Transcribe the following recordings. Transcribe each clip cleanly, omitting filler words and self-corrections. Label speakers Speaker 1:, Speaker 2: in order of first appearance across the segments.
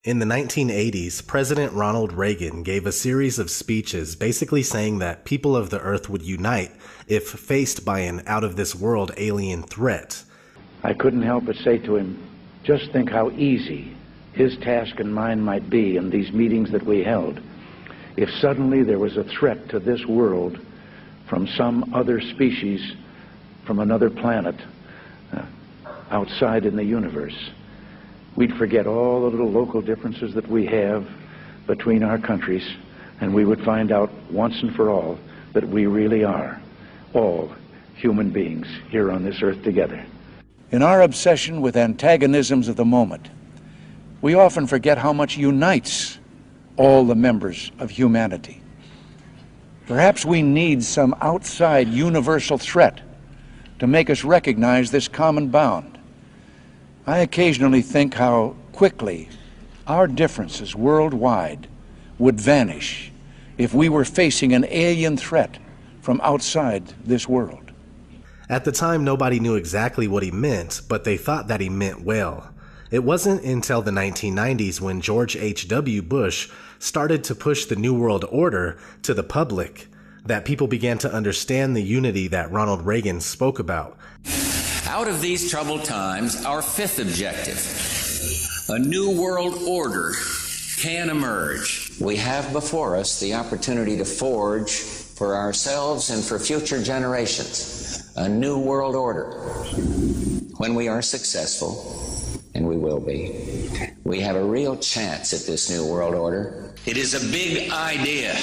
Speaker 1: In the 1980s, President Ronald Reagan gave a series of speeches basically saying that people of the Earth would unite if faced by an out-of-this-world alien threat.
Speaker 2: I couldn't help but say to him, just think how easy his task and mine might be in these meetings that we held if suddenly there was a threat to this world from some other species from another planet outside in the universe. We'd forget all the little local differences that we have between our countries, and we would find out once and for all that we really are all human beings here on this earth together.
Speaker 3: In our obsession with antagonisms of the moment, we often forget how much unites all the members of humanity. Perhaps we need some outside universal threat to make us recognize this common bound. I occasionally think how quickly our differences worldwide would vanish if we were facing an alien threat from outside this world.
Speaker 1: At the time, nobody knew exactly what he meant, but they thought that he meant well. It wasn't until the 1990s when George H.W. Bush started to push the New World Order to the public that people began to understand the unity that Ronald Reagan spoke about.
Speaker 4: Out of these troubled times, our fifth objective, a new world order, can emerge.
Speaker 5: We have before us the opportunity to forge for ourselves and for future generations a new world order. When we are successful, and we will be, we have a real chance at this new world order.
Speaker 4: It is a big idea,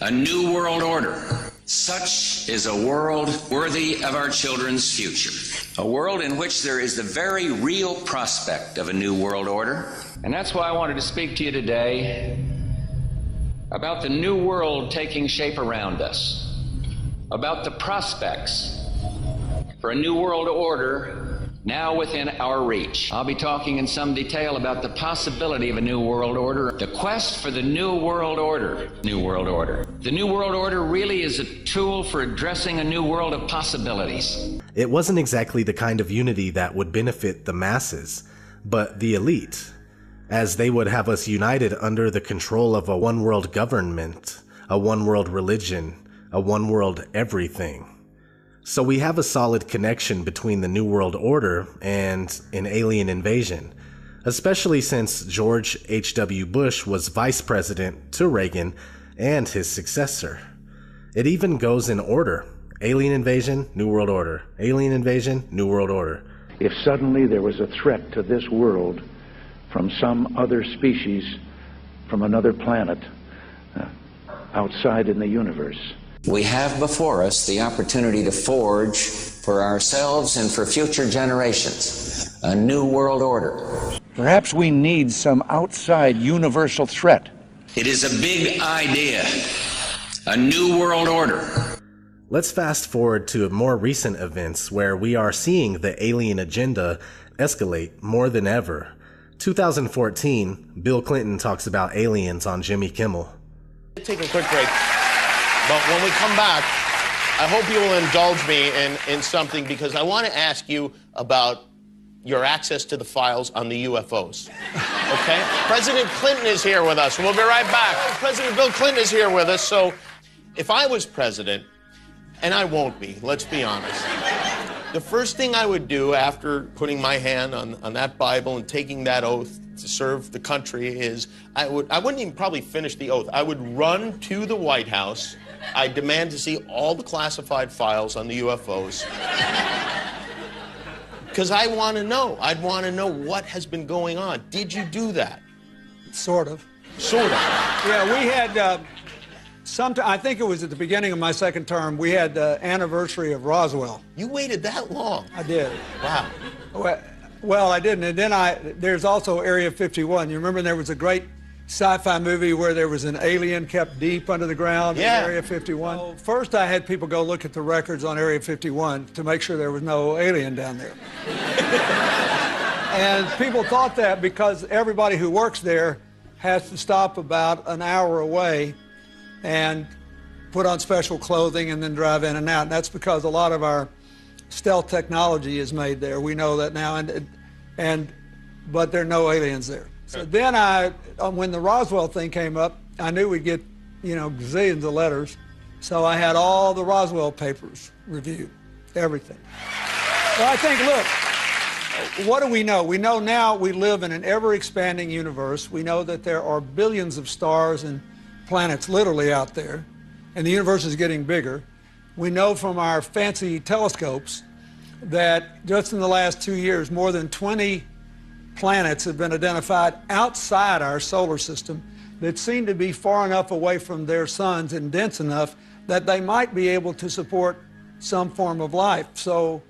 Speaker 4: a new world order. Such is a world worthy of our children's future. A world in which there is the very real prospect of a new world order.
Speaker 6: And that's why I wanted to speak to you today about the new world taking shape around us, about the prospects for a new world order now within our reach. I'll be talking in some detail about the possibility of a new world order, the quest for the new world order. New world order. The new world order really is a tool for addressing a new world of possibilities.
Speaker 1: It wasn't exactly the kind of unity that would benefit the masses, but the elite, as they would have us united under the control of a one-world government, a one-world religion, a one-world everything. So we have a solid connection between the New World Order and an alien invasion, especially since George H.W. Bush was vice president to Reagan and his successor. It even goes in order: alien invasion, New World Order; alien invasion, New World Order.
Speaker 2: If suddenly there was a threat to this world from some other species from another planet outside in the universe,
Speaker 5: we have before us the opportunity to forge for ourselves and for future generations a new world order.
Speaker 3: Perhaps we need some outside universal threat.
Speaker 4: It is a big idea, a new world order.
Speaker 1: Let's fast forward to more recent events where we are seeing the alien agenda escalate more than ever. 2014, Bill Clinton talks about aliens on Jimmy Kimmel.
Speaker 7: Take a quick break. But when we come back, I hope you will indulge me in something, because I want to ask you about your access to the files on the UFOs. Okay? President Clinton is here with us. We'll be right back. President Bill Clinton is here with us. So if I was president, and I won't be, let's be honest, the first thing I would do after putting my hand on that Bible and taking that oath to serve the country is I wouldn't even probably finish the oath. I would run to the White House. I demand to see all the classified files on the UFOs. Because I want to know. I'd want to know what has been going on. Did you do that?
Speaker 8: Sort of.
Speaker 7: Sort of.
Speaker 8: Yeah, we had, I think it was at the beginning of my second term, we had the anniversary of Roswell.
Speaker 7: You waited that long?
Speaker 8: I did.
Speaker 7: Wow.
Speaker 8: Well, I didn't. And then there's also Area 51. You remember there was a great sci-fi movie where there was an alien kept deep under the ground in Area 51. So first I had people go look at the records on Area 51 to make sure there was no alien down there. And people thought that because everybody who works there has to stop about an hour away and put on special clothing and then drive in and out. And that's because a lot of our stealth technology is made there. We know that now, but there are no aliens there. So then when the Roswell thing came up, I knew we'd get, gazillions of letters. So I had all the Roswell papers reviewed, everything. So I think, look, what do we know? We know now we live in an ever-expanding universe. We know that there are billions of stars and planets literally out there, and the universe is getting bigger. We know from our fancy telescopes that just in the last 2 years, more than 20 planets have been identified outside our solar system that seem to be far enough away from their suns and dense enough that they might be able to support some form of life. So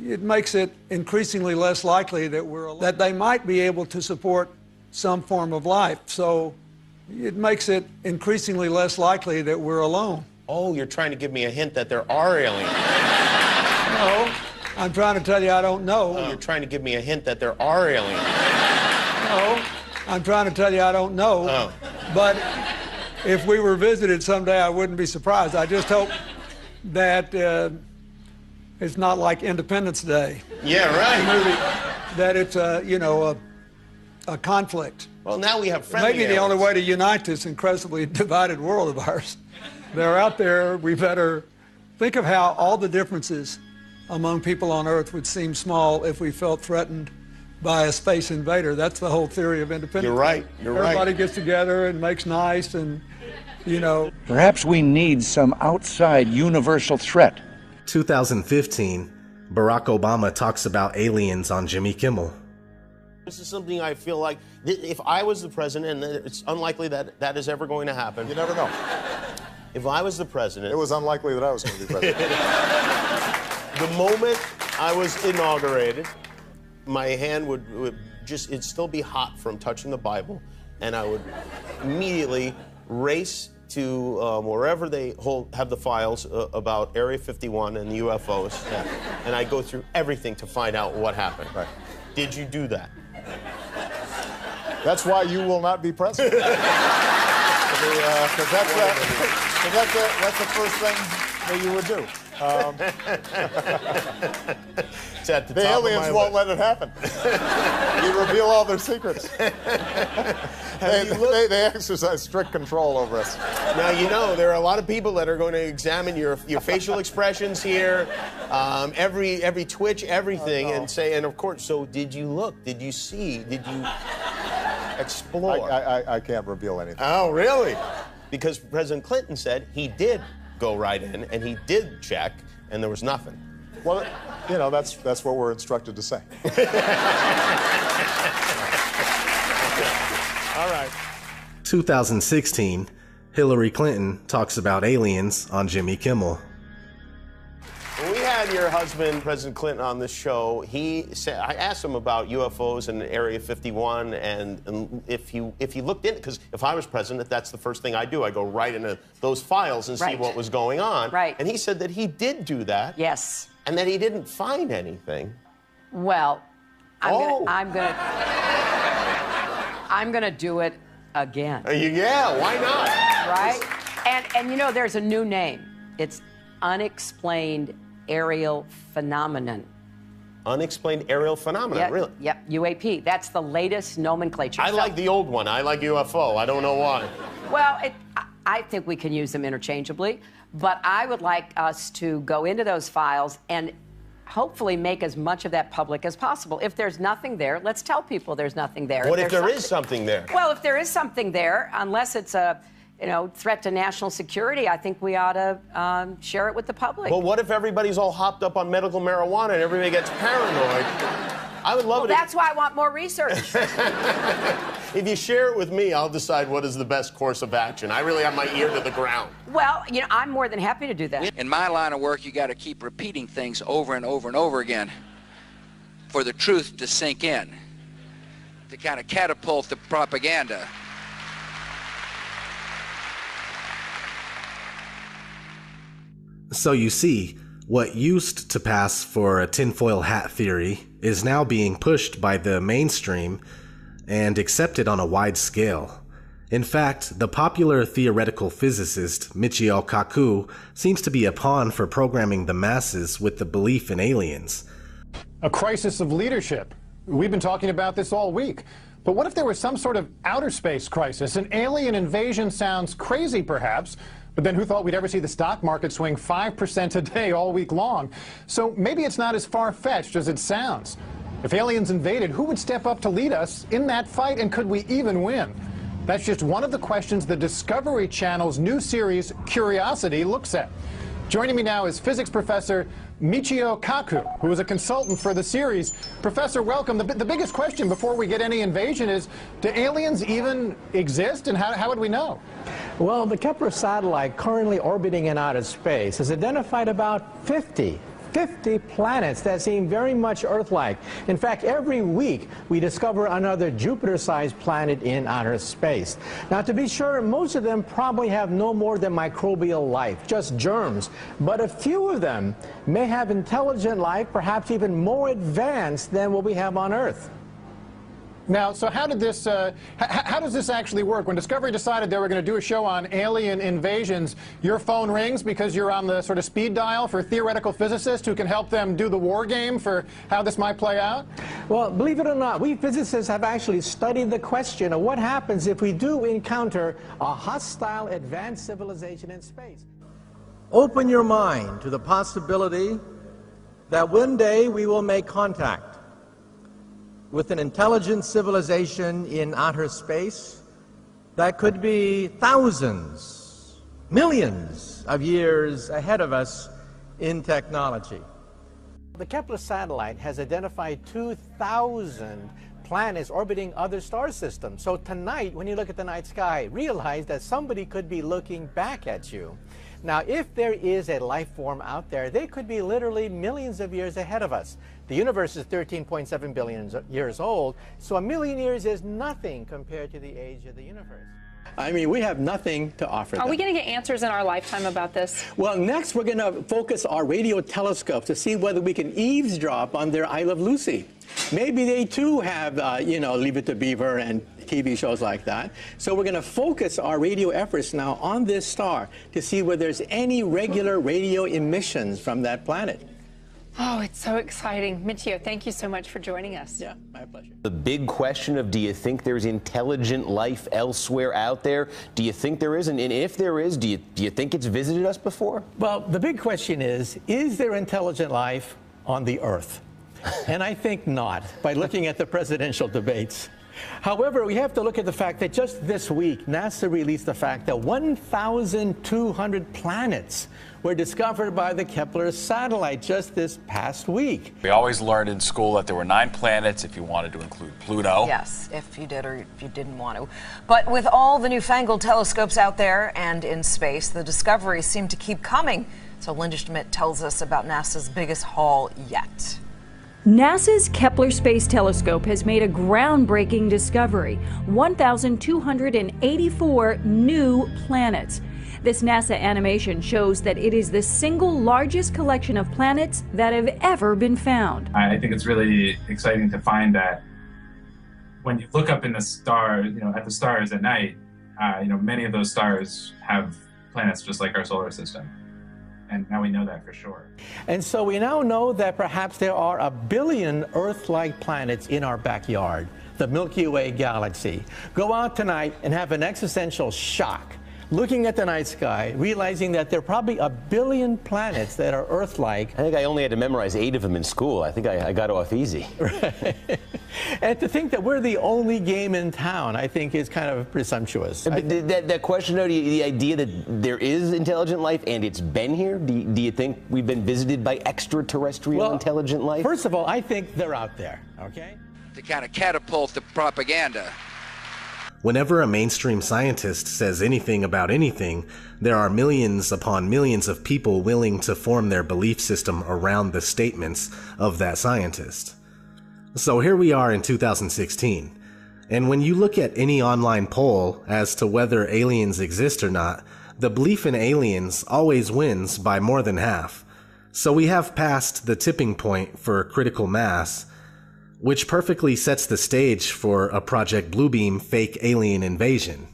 Speaker 8: it makes it increasingly less likely that they might be able to support some form of life. So it makes it increasingly less likely that we're alone.
Speaker 7: Oh, you're trying to give me a hint that there are aliens.
Speaker 8: No, I'm trying to tell you I don't know.
Speaker 7: Oh, you're trying to give me a hint that there are aliens.
Speaker 8: No, I'm trying to tell you I don't know.
Speaker 7: Oh.
Speaker 8: But if we were visited someday, I wouldn't be surprised. I just hope that it's not like Independence Day.
Speaker 7: Yeah, right.
Speaker 8: Movie, that it's a conflict.
Speaker 7: Well, now we have friendly
Speaker 8: Maybe the only way to unite this incredibly divided world of ours. They're out there. We better think of how all the differences among people on Earth would seem small if we felt threatened by a space invader. That's the whole theory of independence.
Speaker 7: You're right.
Speaker 8: Everybody gets together and makes nice and,
Speaker 3: Perhaps we need some outside universal threat.
Speaker 1: 2015, Barack Obama talks about aliens on Jimmy Kimmel.
Speaker 7: This is something I feel like, if I was the president, and it's unlikely that that is ever going to happen.
Speaker 9: You never know.
Speaker 7: If I was the president...
Speaker 9: It was unlikely that I was going to be president.
Speaker 7: The moment I was inaugurated, my hand would it'd still be hot from touching the Bible, and I would immediately race to wherever they have the files about Area 51 and the UFOs, and I go through everything to find out what happened.
Speaker 9: Right.
Speaker 7: Did you do that?
Speaker 9: That's why you will not be president. Because that's the first thing that you would do.
Speaker 7: The
Speaker 9: aliens won't let it happen. You reveal all their secrets. They exercise strict control over us.
Speaker 7: Now, there are a lot of people that are going to examine your facial expressions here, every twitch, everything, and say, and of course, so did you look? Did you see? Did you explore?
Speaker 9: I can't reveal anything.
Speaker 7: Oh, really? Because President Clinton said he did go right in, and he did check, and there was nothing.
Speaker 9: Well, that's what we're instructed to say.
Speaker 7: All right.
Speaker 1: 2016, Hillary Clinton talks about aliens on Jimmy Kimmel.
Speaker 7: When we had your husband, President Clinton, on this show, he said, I asked him about UFOs and Area 51, and if he looked in, because if I was president, that's the first thing I do. I go right into those files and see what was going on.
Speaker 10: Right.
Speaker 7: And he said that he did do that.
Speaker 10: Yes.
Speaker 7: And that he didn't find anything.
Speaker 10: Well, I'm gonna do it again.
Speaker 7: Yeah, why not?
Speaker 10: Right? And there's a new name. It's unexplained aerial phenomenon.
Speaker 7: Unexplained aerial phenomenon, really?
Speaker 10: Yep, UAP. That's the latest nomenclature.
Speaker 7: I like the old one. I like UFO. I don't know why.
Speaker 10: Well, I think we can use them interchangeably, but I would like us to go into those files and hopefully make as much of that public as possible. If there's nothing there, let's tell people there's nothing there.
Speaker 7: What if there is something there?
Speaker 10: Well, if there is something there, unless it's a threat to national security, I think we ought to share it with the public.
Speaker 7: Well, what if everybody's all hopped up on medical marijuana and everybody gets paranoid? I would love it.
Speaker 10: That's why I want more research.
Speaker 7: If you share it with me, I'll decide what is the best course of action. I really have my ear to the ground.
Speaker 10: Well, I'm more than happy to do that.
Speaker 11: In my line of work, you got to keep repeating things over and over and over again for the truth to sink in, to kind of catapult the propaganda.
Speaker 1: So you see, what used to pass for a tinfoil hat theory is now being pushed by the mainstream and accepted on a wide scale. In fact, the popular theoretical physicist Michio Kaku seems to be a pawn for programming the masses with the belief in aliens.
Speaker 12: A crisis of leadership. We've been talking about this all week. But what if there was some sort of outer space crisis? An alien invasion sounds crazy, perhaps, but then who thought we'd ever see the stock market swing 5% a day all week long? So maybe it's not as far-fetched as it sounds. If aliens invaded, who would step up to lead us in that fight, and could we even win? That's just one of the questions the Discovery Channel's new series, Curiosity, looks at. Joining me now is physics professor Michio Kaku, who is a consultant for the series. Professor, welcome. The biggest question before we get any invasion is, do aliens even exist, and how would we know?
Speaker 13: Well, the Kepler satellite currently orbiting in outer space has identified about 50 planets that seem very much Earth-like. In fact, every week we discover another Jupiter-sized planet in outer space. Now, to be sure, most of them probably have no more than microbial life, just germs. But a few of them may have intelligent life, perhaps even more advanced than what we have on Earth.
Speaker 12: Now, so how does this actually work? When Discovery decided they were going to do a show on alien invasions, your phone rings because you're on the sort of speed dial for theoretical physicists who can help them do the war game for how this might play out?
Speaker 13: Well, believe it or not, we physicists have actually studied the question of what happens if we do encounter a hostile advanced civilization in space. Open your mind to the possibility that one day we will make contact with an intelligent civilization in outer space that could be thousands, millions of years ahead of us in technology. The Kepler satellite has identified 2,000 planets orbiting other star systems. So tonight, when you look at the night sky, realize that somebody could be looking back at you. Now, if there is a life form out there, they could be literally millions of years ahead of us. The universe is 13.7 billion years old, so 1 million years is nothing compared to the age of the universe. I mean, we have nothing to offer them.
Speaker 14: Are we going to get answers in our lifetime about this?
Speaker 13: Well, next we're going to focus our radio telescope to see whether we can eavesdrop on their I Love Lucy. Maybe they too have, Leave It to Beaver and TV shows like that. So we're going to focus our radio efforts now on this star to see whether there's any regular radio emissions from that planet.
Speaker 14: Oh, it's so exciting. Michio, thank you so much for joining us.
Speaker 13: Yeah, my pleasure.
Speaker 15: The big question of, do you think there's intelligent life elsewhere out there? Do you think there is? And if there is, do you think it's visited us before?
Speaker 13: Well, the big question is there intelligent life on the Earth? And I think not, by looking at the presidential debates. However, we have to look at the fact that just this week, NASA released the fact that 1,200 planets were discovered by the Kepler satellite just this past week.
Speaker 16: We always learned in school that there were 9 planets if you wanted to include Pluto.
Speaker 17: Yes, if you did or if you didn't want to. But with all the newfangled telescopes out there and in space, the discoveries seem to keep coming. So Linda Schmidt tells us about NASA's biggest haul yet.
Speaker 18: NASA's Kepler Space Telescope has made a groundbreaking discovery: 1,284 new planets. This NASA animation shows that it is the single largest collection of planets that have ever been found.
Speaker 19: I think it's really exciting to find that when you look up in the stars, at the stars at night, many of those stars have planets just like our solar system. And now we know that for sure.
Speaker 13: And so we now know that perhaps there are 1 billion Earth-like planets in our backyard, the Milky Way galaxy. Go out tonight and have an existential shock, looking at the night sky, realizing that there are probably 1 billion planets that are Earth-like.
Speaker 15: I think I only had to memorize 8 of them in school. I think I got off easy.
Speaker 13: And to think that we're the only game in town, I think, is kind of presumptuous.
Speaker 15: That question, though, the idea that there is intelligent life and it's been here, do you think we've been visited by extraterrestrial intelligent life?
Speaker 13: First of all, I think they're out there, okay?
Speaker 11: To kind of catapult the propaganda.
Speaker 1: Whenever a mainstream scientist says anything about anything, there are millions upon millions of people willing to form their belief system around the statements of that scientist. So here we are in 2016, and when you look at any online poll as to whether aliens exist or not, the belief in aliens always wins by more than half. So we have passed the tipping point for critical mass, which perfectly sets the stage for a Project Bluebeam fake alien invasion.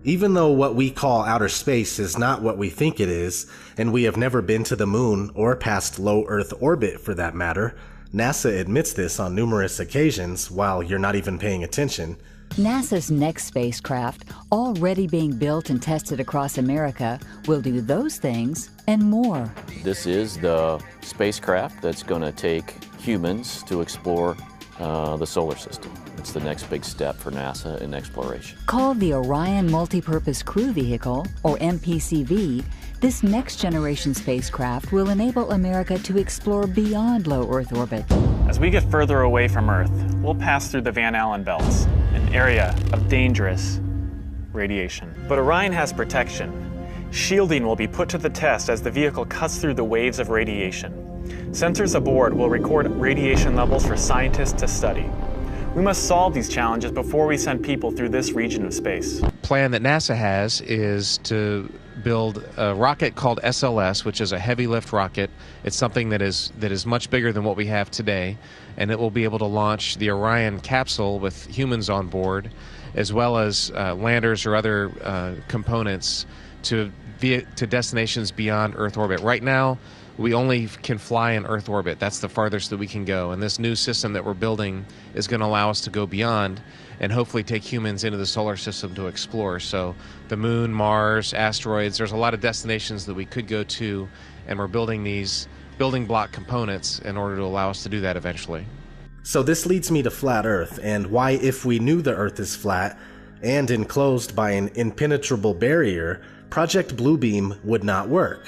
Speaker 1: Even though what we call outer space is not what we think it is, and we have never been to the moon or past low Earth orbit for that matter, NASA admits this on numerous occasions while you're not even paying attention.
Speaker 20: NASA's next spacecraft, already being built and tested across America, will do those things and more.
Speaker 21: This is the spacecraft that's going to take humans to explore the solar system. It's the next big step for NASA in exploration.
Speaker 20: Called the Orion Multipurpose Crew Vehicle, or MPCV, this next-generation spacecraft will enable America to explore beyond low Earth orbit.
Speaker 22: As we get further away from Earth, we'll pass through the Van Allen belts, an area of dangerous radiation. But Orion has protection. Shielding will be put to the test as the vehicle cuts through the waves of radiation. Sensors aboard will record radiation levels for scientists to study. We must solve these challenges before we send people through this region of space.
Speaker 23: The plan that NASA has is to build a rocket called SLS, which is a heavy lift rocket. It's something that is much bigger than what we have today, and it will be able to launch the Orion capsule with humans on board, as well as landers or other components to destinations beyond Earth orbit. Right now, we only can fly in Earth orbit. That's the farthest that we can go. And this new system that we're building is going to allow us to go beyond and hopefully take humans into the solar system to explore. So the moon, Mars, asteroids, there's a lot of destinations that we could go to, and we're building these building block components in order to allow us to do that eventually.
Speaker 1: So this leads me to flat Earth, and why, if we knew the Earth is flat and enclosed by an impenetrable barrier, Project Bluebeam would not work.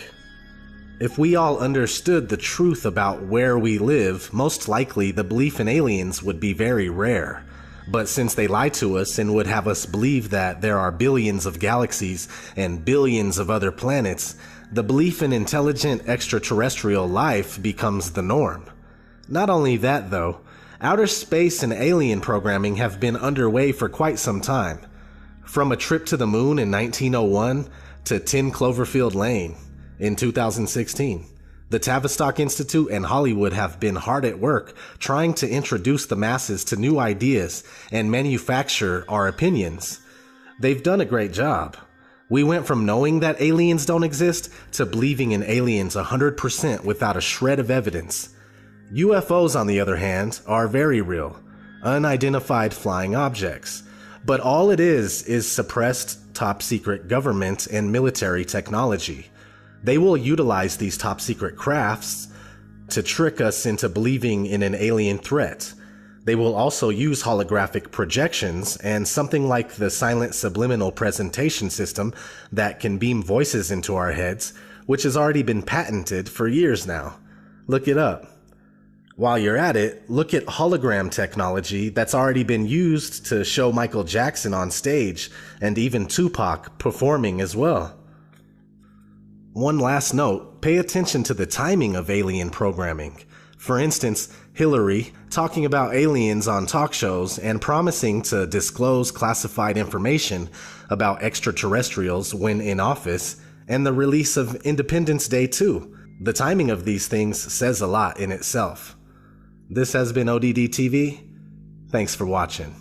Speaker 1: If we all understood the truth about where we live, most likely the belief in aliens would be very rare. But since they lie to us and would have us believe that there are billions of galaxies and billions of other planets, the belief in intelligent extraterrestrial life becomes the norm. Not only that though, outer space and alien programming have been underway for quite some time. From a trip to the moon in 1901 to 10 Cloverfield Lane in 2016, the Tavistock Institute and Hollywood have been hard at work trying to introduce the masses to new ideas and manufacture our opinions. They've done a great job. We went from knowing that aliens don't exist to believing in aliens 100% without a shred of evidence. UFOs, on the other hand, are very real, unidentified flying objects. But all it is suppressed top-secret government and military technology. They will utilize these top-secret crafts to trick us into believing in an alien threat. They will also use holographic projections and something like the silent subliminal presentation system that can beam voices into our heads, which has already been patented for years now. Look it up. While you're at it, look at hologram technology that's already been used to show Michael Jackson on stage and even Tupac performing as well. One last note, pay attention to the timing of alien programming. For instance, Hillary talking about aliens on talk shows and promising to disclose classified information about extraterrestrials when in office, and the release of Independence Day 2. The timing of these things says a lot in itself. This has been ODD TV. Thanks for watching.